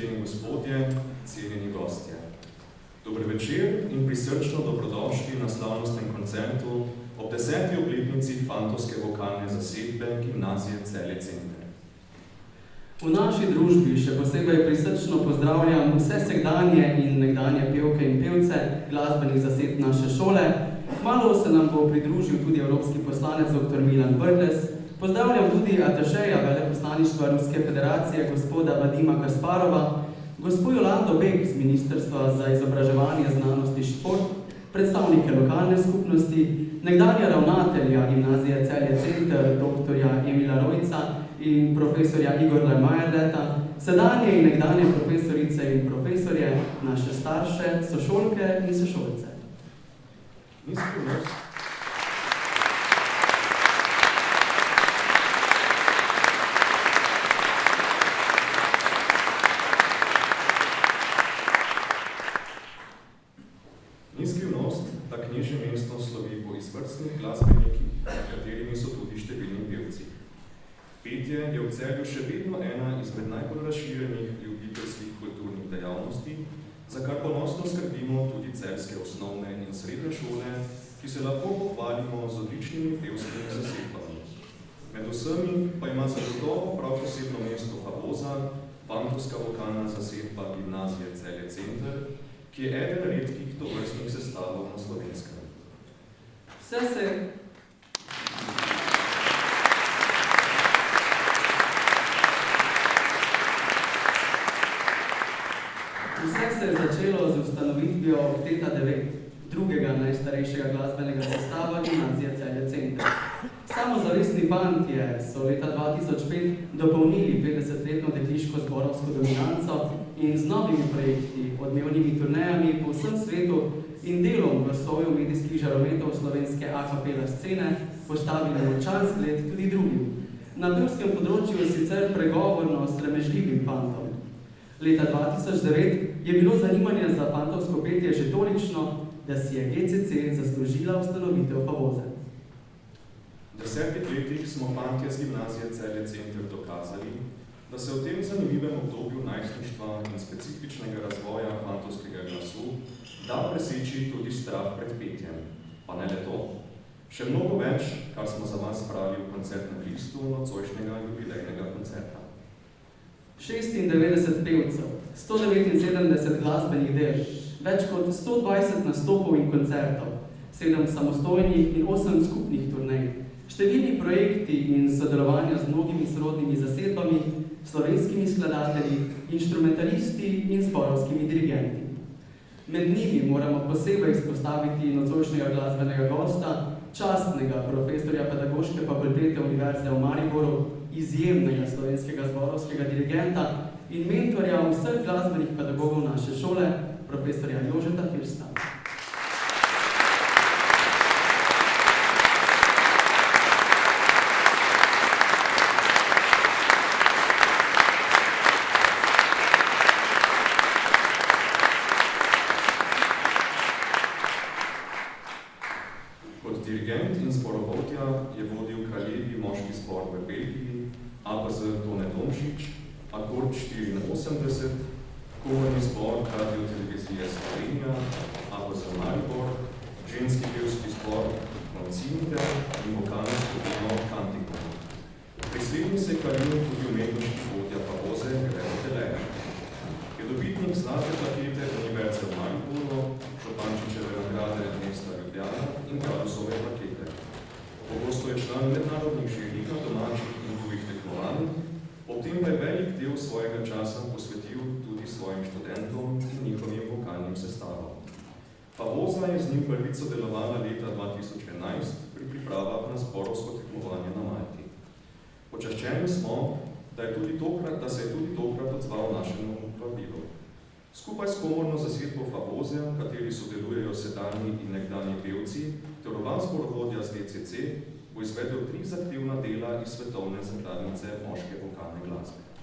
in gospodje, cenjeni gostje. Dober večer in prisrčno dobrodošli na slavnostnem koncertu ob 10. obletnici fantovske vokalne zasedbe Gimnazije Celje Center. V naši družbi še posebej prisrčno pozdravljam vse sekdanje in nekdanje pevke in pevce glasbenih zasedb naše šole. Kmalu se nam bo pridružil tudi evropski poslanec dr. Milan Brglez. Pozdravljam tudi atašeja veleposlaništva Ruske federacije gospoda Vadima Kasparova, gospod Jolando Bek z Ministrstva za izobraževanje, znanost in šport, predstavnike lokalne skupnosti, nekdanja ravnatelja Gimnazije Celje Center dr. Emila Rojca in profesorja Igorja Majerleta, sedanje in nekdanje profesorice in profesorje, naše starše, sošolke in sošolce. Ni skrivnost, da knežje mesto slovi po izvrstnih glasbenikih, katerimi so tudi številni pevci. Petje je v Celju še vedno ena izmed najbolj razširjenih ljubiteljskih kulturnih dejavnosti, za kar ponosno skrbimo tudi celjske osnovne in srednje šole, ki se lahko pohvalimo z odličnimi pevskimi zasedbami. Med vsemi pa ima zagotovo prav posebno mesto Favoza, fantovska vokalna zasedba Gimnazije Celje Center, ki je eden redkih tovrstnih sestavov na Slovenskem. Vse se je začelo z ustanovitvijo okteta 9, drugega najstarejšega glasbenega sestava Gimnazije Celje Center. Samozavestni fantje so leta 2005 dopolnili 50-letno dekliško zborovsko dominanco in z novimi projekti, odmevnimi turnejami po vsem svetu in delom v soju medijskih žarometov slovenske a cappella scene postavili močan zgled tudi drugim. Na pevskem področju je sicer pregovorno sramežljivim fantom. Leta 2009 je bilo zanimanje za fantovsko petje že tolikšno, da si je GCC zaslužila ustanovitev Favoze. V 10 letih smo fantje z Gimnazije Celje Center dokazali, da se v tem zanimivem obdobju najstništva in specifičnega razvoja fantovskega glasu da preseči tudi strah pred petjem. Pa ne le to. Še mnogo več, kar smo za vas spravili v koncertnem listu nocojšnjega jubilejnega koncerta. 96 pevcev, 179 glasbenih del, več kot 120 nastopov in koncertov, 7 samostojnih in 8 skupnih turnej, številni projekti in sodelovanja z mnogimi sorodnimi zasedbami, slovenskimi skladatelji, inštrumentalisti in zborovskimi dirigenti. Med njimi moramo posebej izpostaviti nocojšnjega glasbenega gosta, častnega profesorja pedagoške fakultete Univerze v Mariboru, izjemnega slovenskega zborovskega dirigenta in mentorja vseh glasbenih pedagogov naše šole, profesorja Jožeta Firsta. Kot dirigent in zborovodja je vodil kraljevi moški zbor v Belgiji, APZ Tone Tomšič, Akord 84, komorni zbor Radio-televizije Slovenija, APZ Maribor, ženski pevski zbor Koncinte in vokalno skupino Kantikon. Prislednji se je kvalil tudi umetniški vodja Favoze Gregor Teleja. Je dobitnik zlate plakete Univerze v Mariboru, Šopančičeve nagrade mesta Ljubljana in Kralusove plakete. Pogosto je član mednarodnih žirij na domačih in drugih tekmovanj, ob tem pa je velik del svojega časa posvetil tudi svojim študentom in njihovim vokalnim sestavom. Favoza je z njim prvič sodelovala leta 2011 pri pripravah na zborovsko tekmovanje na Malti. Počaščeni smo, da se je tudi tokrat odzval našemu vabilu. Skupaj s komorno zasedbo Favoze, v kateri sodelujejo sedanji in nekdanji pevci, ter oba zborovodja z DCC, bo izvedel 3 zahtevna dela iz svetovne zakladnice moške vokalne glasbe.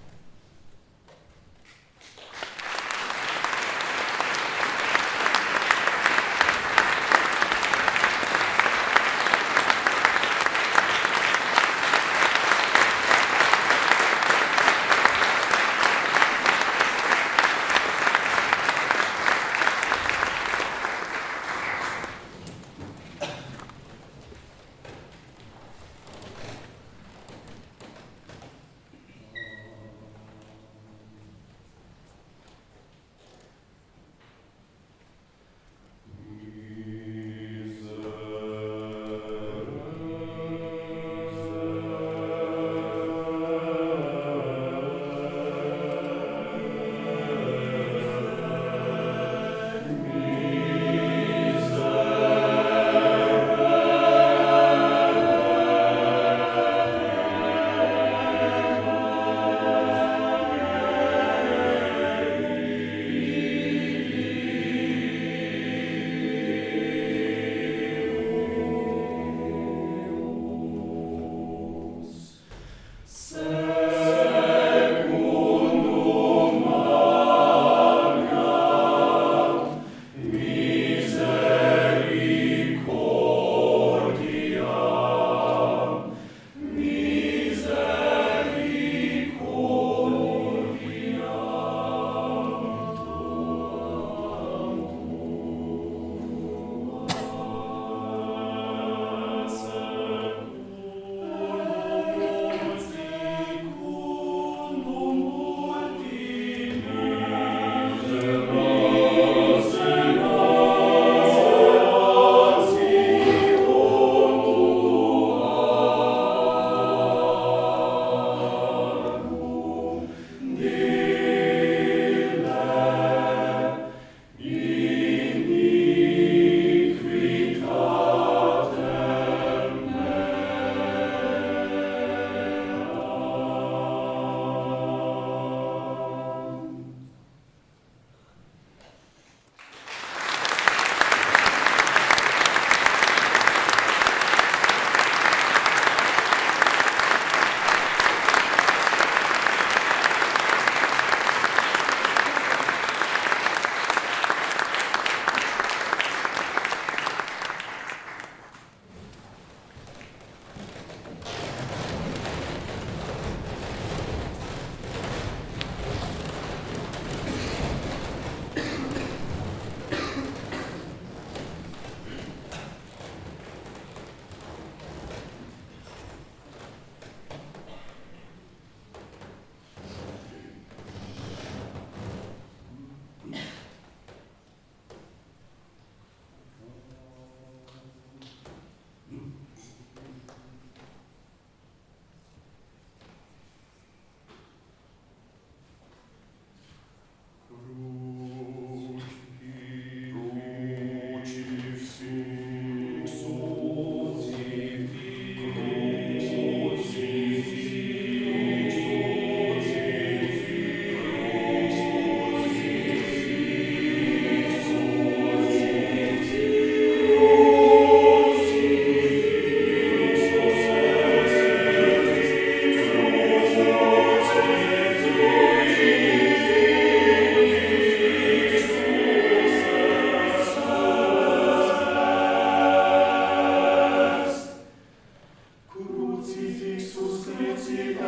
Poncio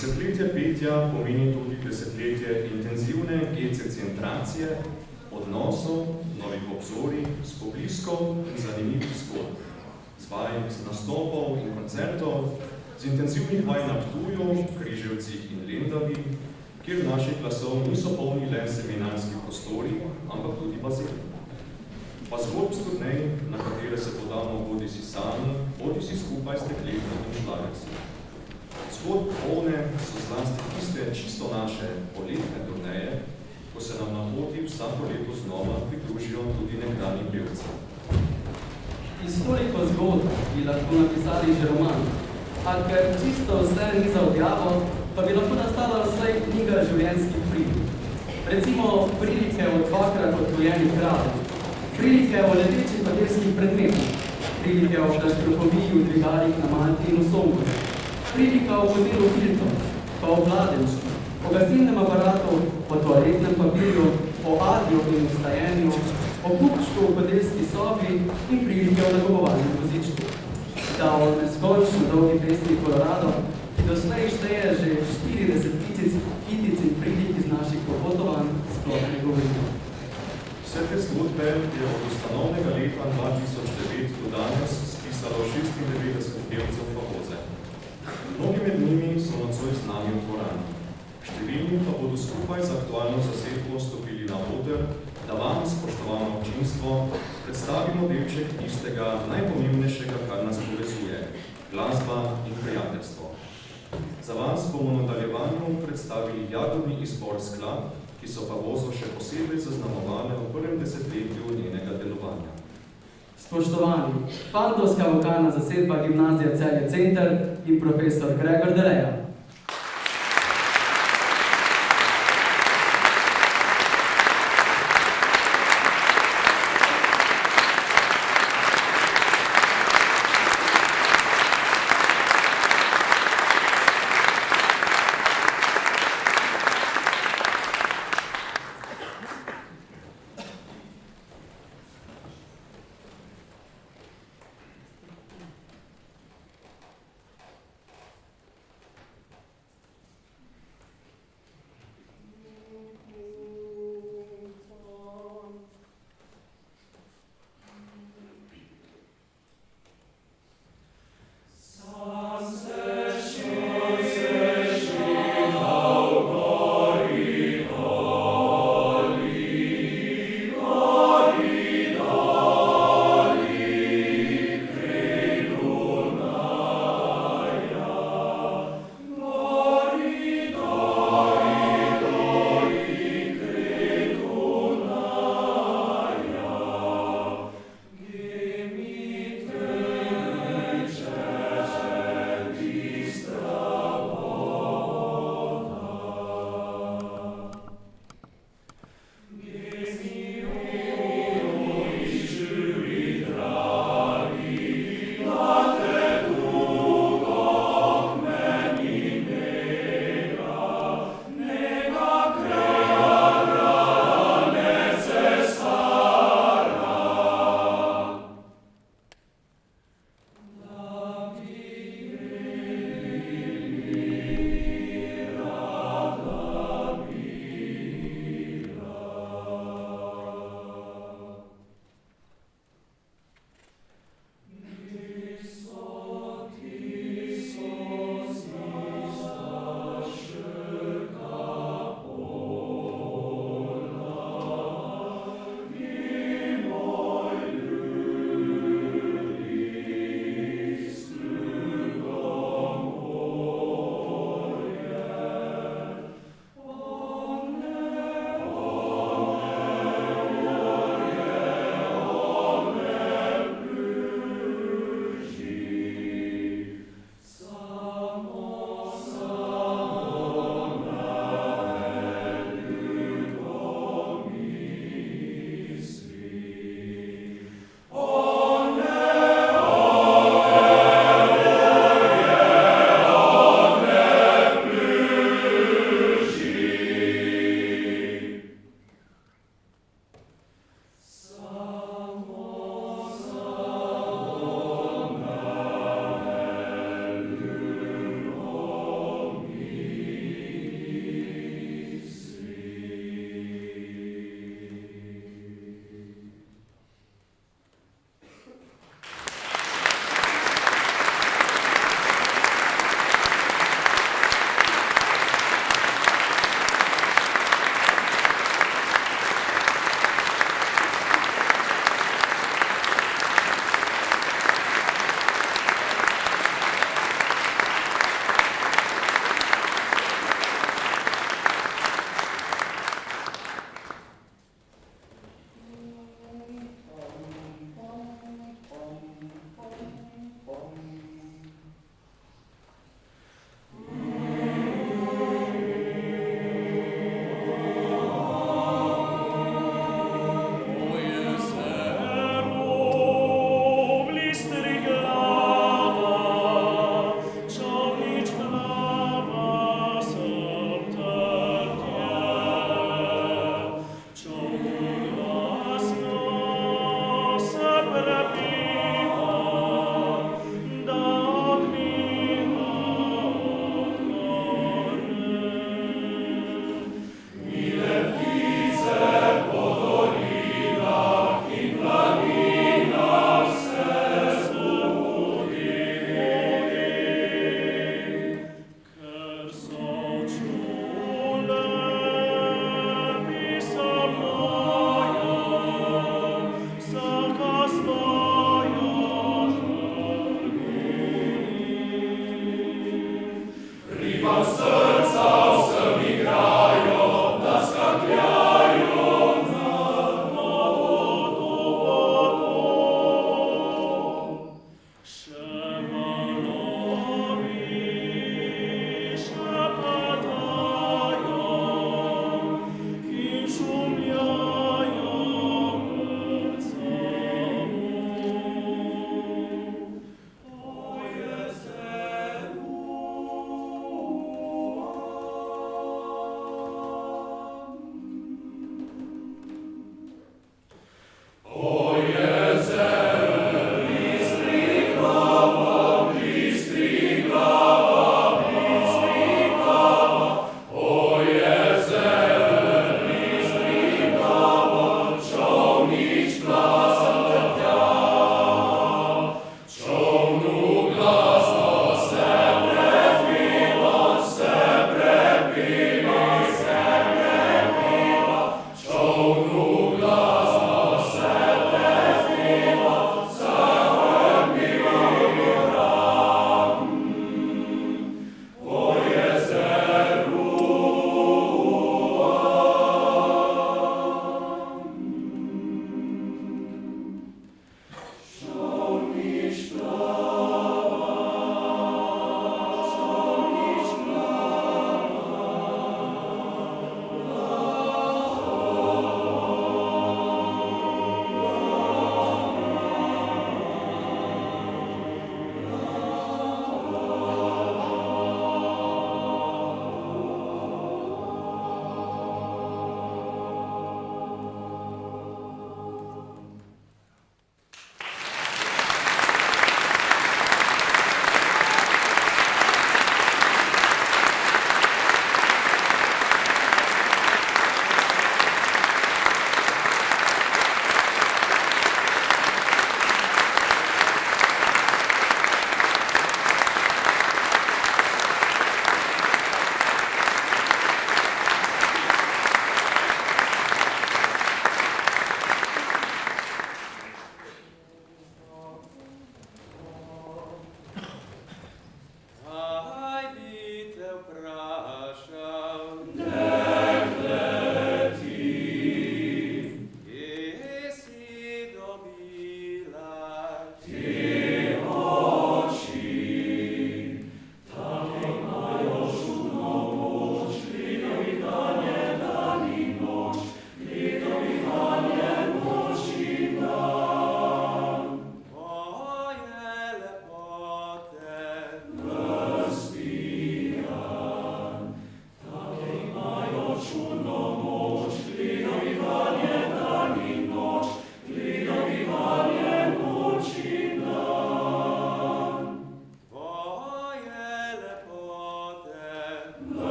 Desetletje petja pomeni tudi desetletje intenzivne GC-centracije, odnosov, novih obzorij, spobliskov in zanimivih zgodb, z vaj, z nastopov in koncertov, z intenzivnih vaj na Ptuju, Križevcih in Lendavi, kjer naših glasov niso polni le seminarski prostori, ampak tudi bazeni. Pa zgodb s turnej, na katere se podamo bodi si sami, bodi si skupaj s dekletnimi šlagerci. Zgodb polne so zlasti tiste čisto naše poletne turneje, ko se nam na poti vsako leto znova pridružijo tudi nekdanji pevci. Iz toliko zgodb bi lahko napisali že roman, a ker čisto vse ni za objavo, pa bi lahko nastala vsaj knjiga življenjskih prilik. Recimo prilike o dvakrat odgojenih kravih, prilike o letečih hotelskih predmetih, prilike o gastropomiji v dvigalih na Malti in v Sombore, prilika o hotelu Hilton, pa o Vladenčku, o gasilnem aparatu, o toaletnem papirju, o adju in vstajenju, o kupčku v hotelski sobi in prilike o nakupovalnem vozičku. Da o neskončno dolgi pesmi Colorado, ki doslej šteje že 40 kitic in prilik iz naših popotovanj, sploh ne govorimo. Vse te zgodbe je od ustanovnega leta 2009 do danes spisalo 96 pevcev Fagoze. Mnogi med njimi so nocoj z nami v dvorani. Številni pa bodo skupaj z aktualno zasedbo stopili na oder, da vam, spoštovano občinstvo, predstavimo delček tistega najpomembnejšega, kar nas povezuje, glasba in prijateljstvo. Za vas bomo v nadaljevanju predstavili jagodni izbor skladb, ki so Fagozo še posebej zaznamovale v prvem desetletju njenega delovanja. Spoštovani, fantovska vokalna zasedba Gimnazija Celje Center in profesor Gregor Deleja.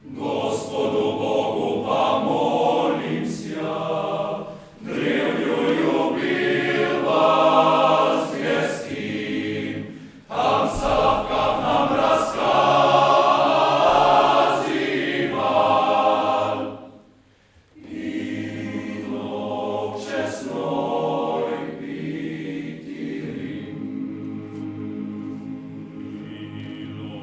Gospodu Bogu pa molim sia, drevnju ljubil vas zvjestim, tam savkah nam raskazival. Ilog česnoj pitirim, ilog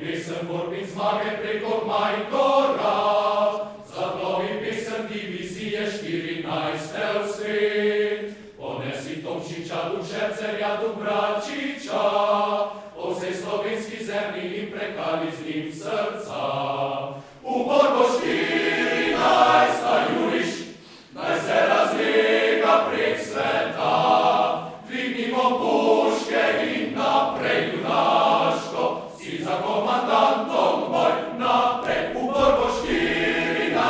pesem borb in zmage preko tma in gora, zaplovi pesem divizije 14 v svet. Ponesi Tomšiča, Dušercerja, Dubračiča, po vsej slovenski zemlji in prekali z njim srca. V borbo 14 juriš, naj se razlega prek sveta, dvignimo puške in naprej junaško, si za komandantom boj naprej. V borbo 14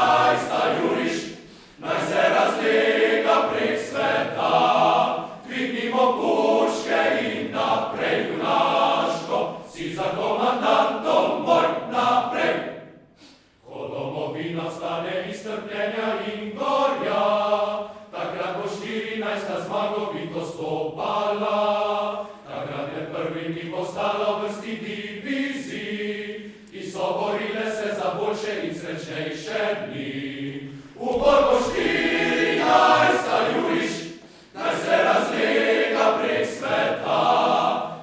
juriš, naj se razlega prek sveta, dvignimo puške in naprej junaško, si za komandantom boj naprej. Ko domovina vstane iz trpljenja in gorja, takrat bo 14 zmagovito stopala, takrat med prvimi postala v vrsti divizij, ki so borile se za boljše in srečnejše dni. V borbo 14 juriš, naj se razlega prek sveta,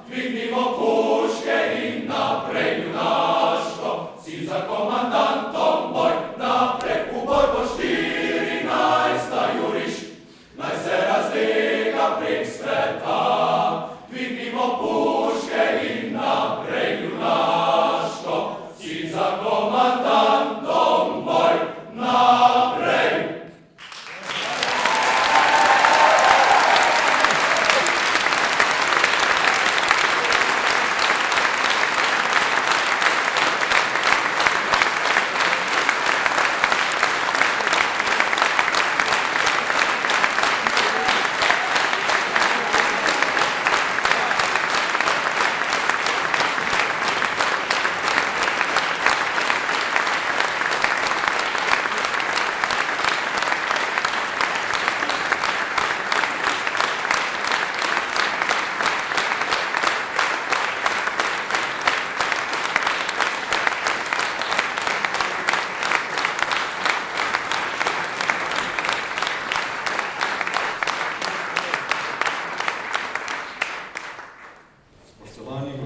dvignimo puške in naprej junaško, si za komandantom boj naprej. V borbo 14 juriš, naj se razlega prek sveta, dvignimo puške in naprej junaško, si za komandantom boj naprej.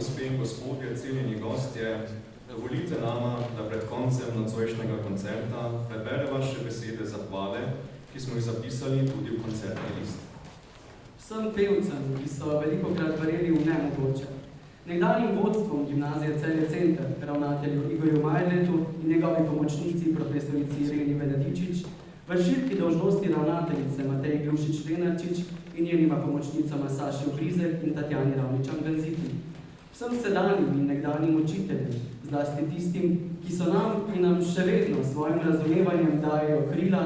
Gospe in gospodje, cenjeni gostje, dovolite nama, da pred koncem nocojšnjega koncerta prebereva še besede zahvale, ki smo jih zapisali tudi v koncertni list. Vsem pevcem, ki so velikokrat verjeli v nemogoče, nekdanjim vodstvom gimnazije Celje Center, ravnatelju Igorju Majdletu in njegovi pomočnici profesorici Ireni Benedičič, vršilki dolžnosti ravnateljice Mateji Glušič-Lenarčič in njenima pomočnicama Saši Obrizek in Tatjani Ravničan-Genziti. Vsem sedanjim in nekdanjim učiteljem, zlasti tistim, ki so nam in nam še vedno s svojim razumevanjem dajejo krila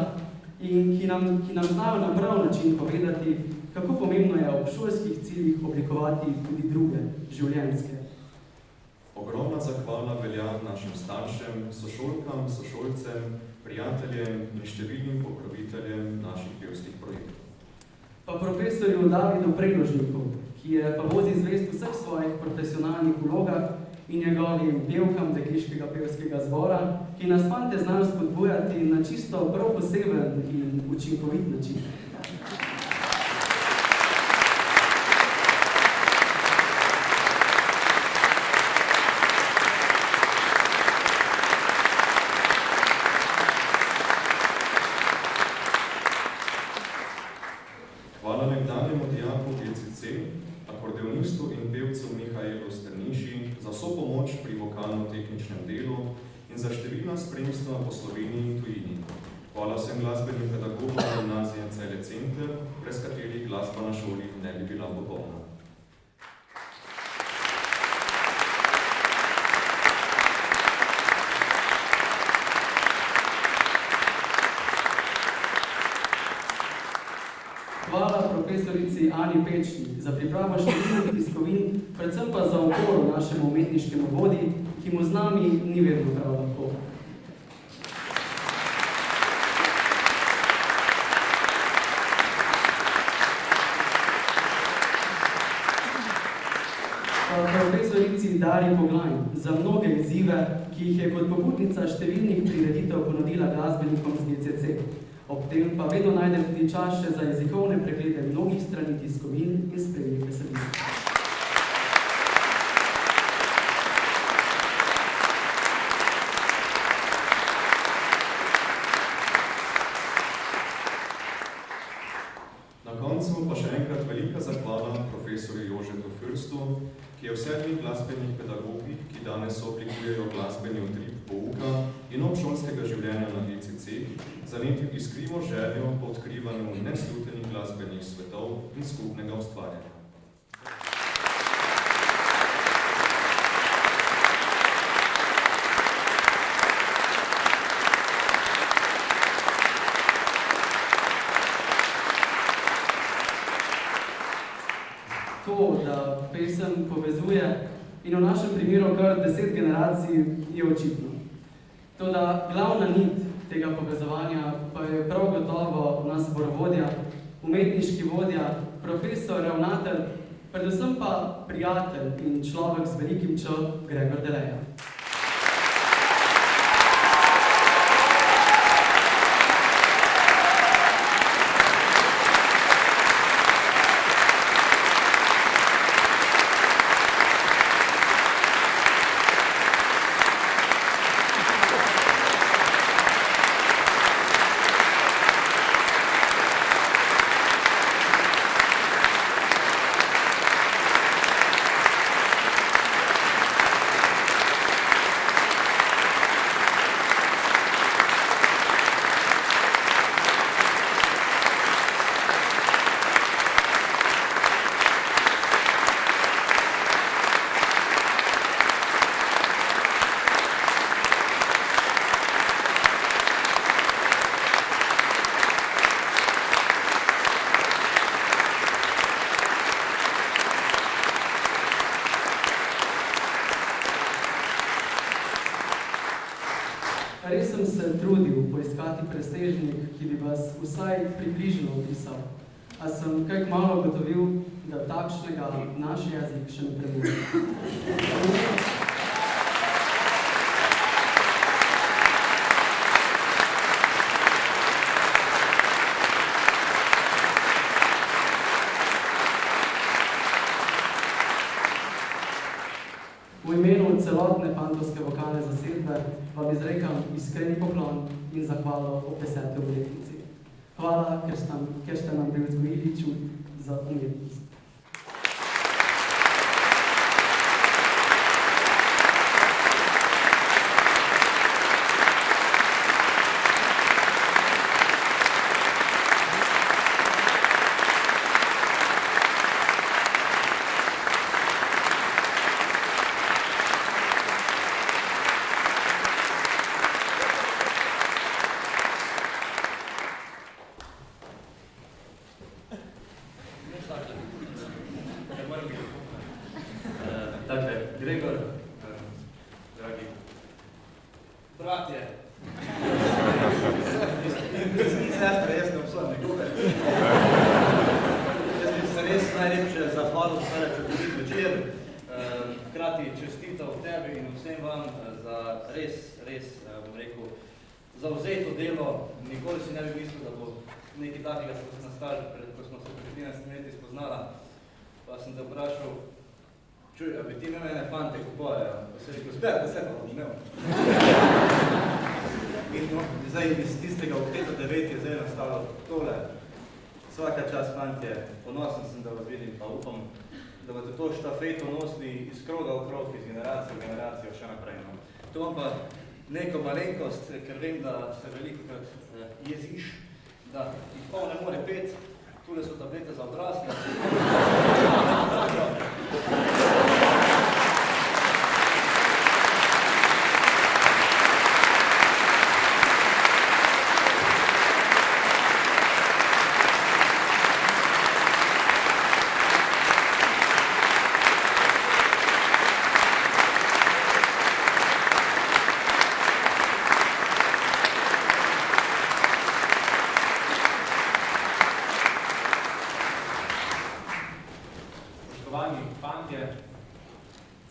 in ki nam znajo na prav način povedati, kako pomembno je ob šolskih ciljih oblikovati tudi druge, življenjske. Ogromna zahvala velja našim staršem, sošolkam, sošolcem, prijateljem in številnim pokroviteljem naših pevskih projektov. Pa profesorju Davidu Preložniku, ki je favozi zvest vseh svojih profesionalnih vlogah in njegovim pevkam dekliškega pevskega zbora, ki nas fante znajo spodbujati na čisto prav poseben in učinkovit način. Hvala nekdanjemu dijaku GCC, akordeonistu in pevcu Mihaelu Strniši za vso pomoč pri vokalno-tehničnem delu in za številna spremstva po Sloveniji in tujini. Hvala vsem glasbenim pedagogom gimnazije Celje Center, brez katerih glasba na šoli ne bi bila popolna. Hvala profesorici Ani Pečni za pripravo številnih tiskovin, predvsem pa za oporo našemu umetniškemu vodi, ki mu z nami ni vedno prav lahko. Profesorici Dari Poglajn za mnoge izzive, ki jih je kot pobudnica številnih prireditev ponudila glasbenikom z GCC. Ob tem pa vedno najde tudi čas še za jezikovne preglede mnogih strani tiskovin in spremnih besedil. v Fürstu, ki je v 7 glasbenih pedagogih, ki danes oblikujejo glasbeni utrip pouka in obšolskega življenja na GCC, zanetil iskrivo željo po odkrivanju neslutenih glasbenih svetov in skupnega ustvarjanja. To, da pesem povezuje in v našem primeru kar 10 generacij, je očitno. Toda glavna nit tega povezovanja pa je prav gotovo nas zborovodja, umetniški vodja, profesor, ravnatelj, predvsem pa prijatelj in človek z velikim Č, Gregor Deleja. Res sem se trudil poiskati presežnik, ki bi vas vsaj približno opisal, a sem kaj kmalu ugotovil, da takšnega naš jezik še ne premore. V imenu celotne fantovske vokalne zasedbe vam izrekam iskreni poklon in zahvalo ob 10. obletnici. Hvala, ker ste nam privzgojili čut za umetnost. Dakle, Gregor, dragi bratje, ni sestra, jaz ne obsojam nekoga. Jaz bi se res najlepše zahvalil za čudovit večer, hkrati čestitev tebi in vsem vam za res, bom rekel, zavzeto delo. Nikoli si ne bi mislil, da bo nekaj takega se nastali, ko smo se pred 13 leti spoznala, pa sem te vprašal, čuj, a bi ti imel ene fante, ko pojejo? Pa se rekel, spet, da se pa bom imel. In no, zdaj iz tistega okteta 9 je zdaj nastalo tole. Svaka čas, fantje, ponosen sem, da vas vidim, pa upam, da boste to štafeto nosili iz kroga v krog, iz generacije v generacijo še naprej. No. To vam pa neko malenkost, ker vem, da se velikokrat jeziš, da jih pol ne more pet, tule so tablete za odrasle.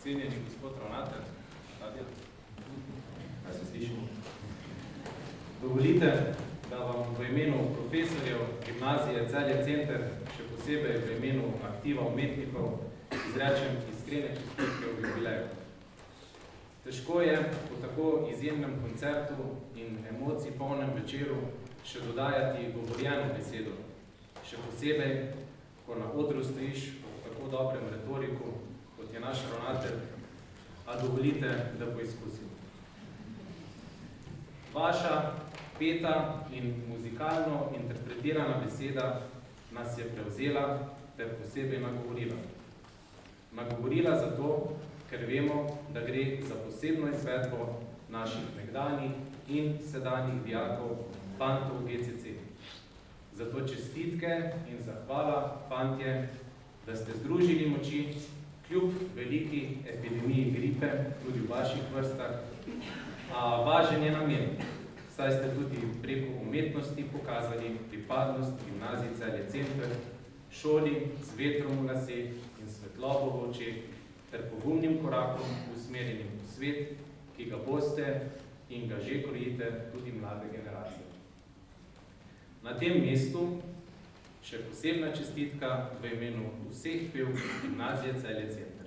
Cenjeni gospod ravnatelj, kaj se slišimo? Dovolite, da vam v imenu profesorjev gimnazije Celje Center, še posebej v imenu aktiva umetnikov, izrečem iskrene čestitke v jubileju. Težko je po tako izjemnem koncertu in emocij polnem večeru še dodajati govorjeno besedo, še posebej, ko na odru stojiš ob tako tako dobrem retoriku, kot je naš ravnatelj, a dovolite, da poizkusim. Vaša peta in muzikalno interpretirana beseda nas je prevzela ter posebej nagovorila. Nagovorila zato, ker vemo, da gre za posebno izvedbo naših nekdanjih in sedanjih dijakov, fantov GCC. Zato čestitke in zahvala, fantje, da ste združili moči kljub veliki epidemiji gripe, tudi v vaših vrstah, a važen je namen, saj ste tudi preko umetnosti pokazali pripadnost gimnaziji Celje Center, šoli z vetrom v laseh in svetlobo v očeh, ter pogumnim korakom usmerjenim v svet, ki ga boste in ga že krojite tudi mlade generacije. Na tem mestu še posebna čestitka v imenu vseh pevk gimnazije Celje Center.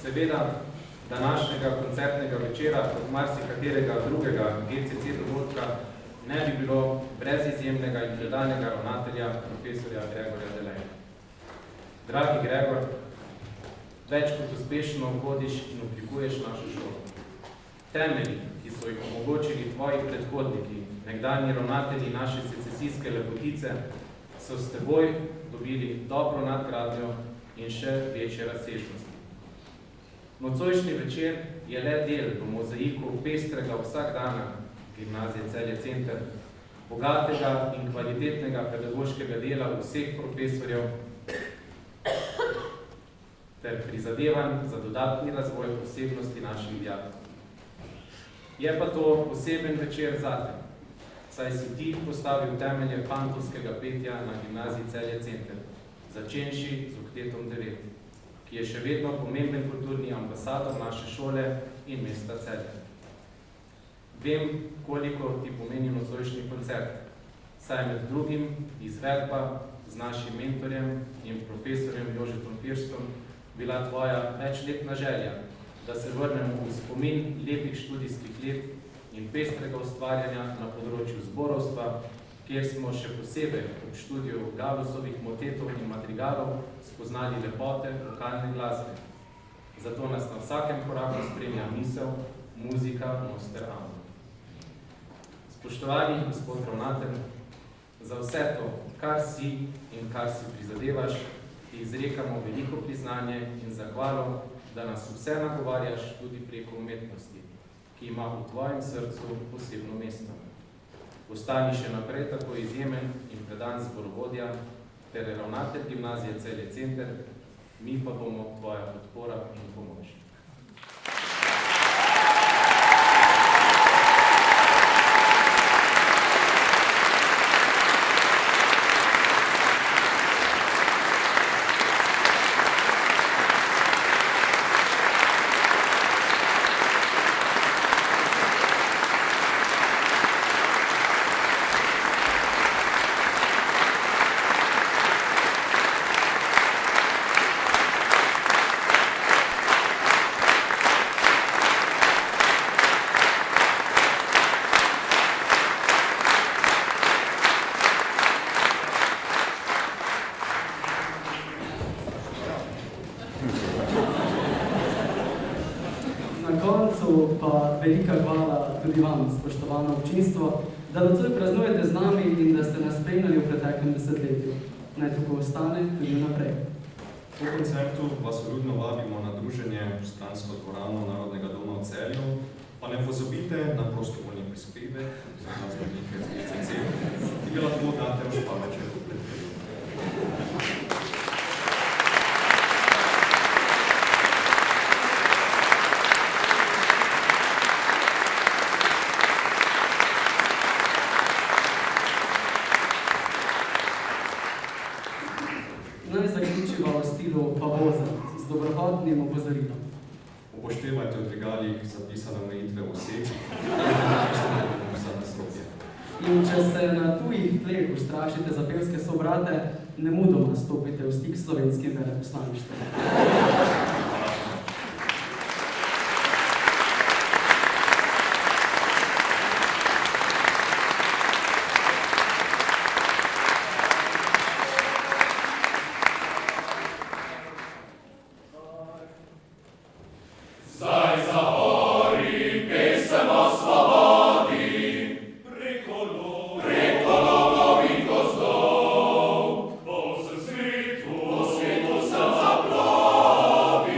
Seveda, današnjega koncertnega večera od marsikaterega drugega GCC dogodka ne bi bilo brez izjemnega in predanega ravnatelja, profesorja Gregorja Deleja. Dragi Gregor, več kot uspešno vodiš in oblikuješ našo šolo. Temelji, ki so jih omogočili tvoji predhodniki, nekdanji ravnatelji naše secesijske lepotice, so s teboj dobili dobro nadgradnjo in še večje razsežnosti. Nocojšnji večer je le del v mozaiku pestrega vsakdana gimnazije Celje Center, bogatega in kvalitetnega pedagoškega dela vseh profesorjev ter prizadevanj za dodatni razvoj posebnosti naših dijakov. Je pa to poseben večer zate, saj si ti postavil temelje fantovskega petja na gimnaziji Celje Center, začenši z oktetom 9, ki je še vedno pomemben kulturni ambasador naše šole in mesta Celje. Vem, koliko ti pomeni nocojšnji koncert, saj med drugim izvedba z našim mentorjem in profesorjem Jožetom Firstom bila tvoja večletna želja, da se vrnemo v spomin lepih študijskih let in pestrega ustvarjanja na področju zborovstva, kjer smo še posebej ob študiju Galusovih motetov in madrigalov spoznali lepote vokalne glasbe. Zato nas na vsakem koraku spremlja misel, muzika Noster Amo. Spoštovani gospod ravnatelj, za vse to, kar si in kar si prizadevaš, ti izrekamo veliko priznanje in zahvalo, da nas vse nagovarjaš tudi preko umetnosti, ki ima v tvojem srcu posebno mesto. Ostani še naprej tako izjemen in predan zborovodja ter ravnatelj gimnazije Celje Center, mi pa bomo tvoja podpora in pomoč. Na koncu pa velika hvala tudi vam, spoštovano občinstvo, da nocoj praznujete z nami in da ste nas spremljali v preteklem desetletju. Naj tako ostane tudi naprej. Po koncertu vas vljudno vabimo na druženje v stransko dvorano Narodnega doma v Celju, pa ne pozabite na prostovoljni prispevek za znanstvenike z ECC, ki ga lahko date v špaveček v predperju. Naj zaključiva v stilu Pavoza z dobrohotnim opozorilom. Upoštevajte v dvigalih zapisane omejitve oseb za nasprotje. In če se na tujih tleh ustrašite za pevske sobrate, nemudoma stopite v stik s slovenskim veleposlaništvom. Zdaj za hori pesem o svobodi, preko logov in gozdov, po vsem svetu sem zaplovil.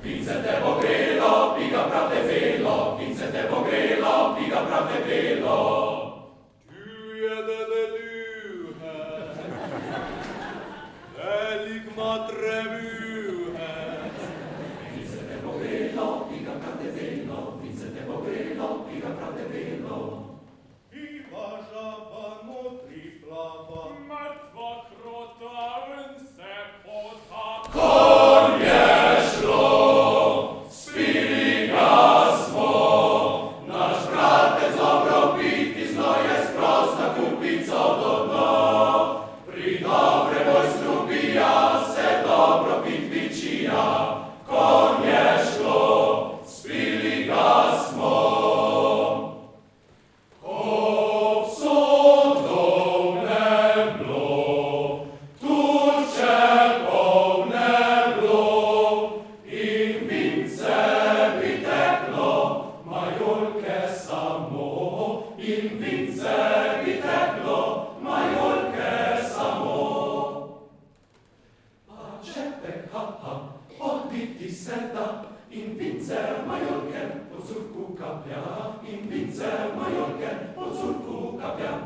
Vincete pogrelo, piga pravde velo, Vincete pogrelo, piga pravde velo. Tuje dedeluhe, velik matrebuhe. Vincete pogrelo, piga pravde velo, Vincete pogrelo, piga pravde velo. Iva žaba notri plava, mrtva krota ven se pota. Konj je šlo, spili ga smo, naš bratec dobro piti zno je sprosta kupico do dna. Pri dobrem mojstru bija se dobro pit vičija, konj je šlo, spili ga smo. In vincer majorken po curku kapja, in vincer majorken po curku kapja.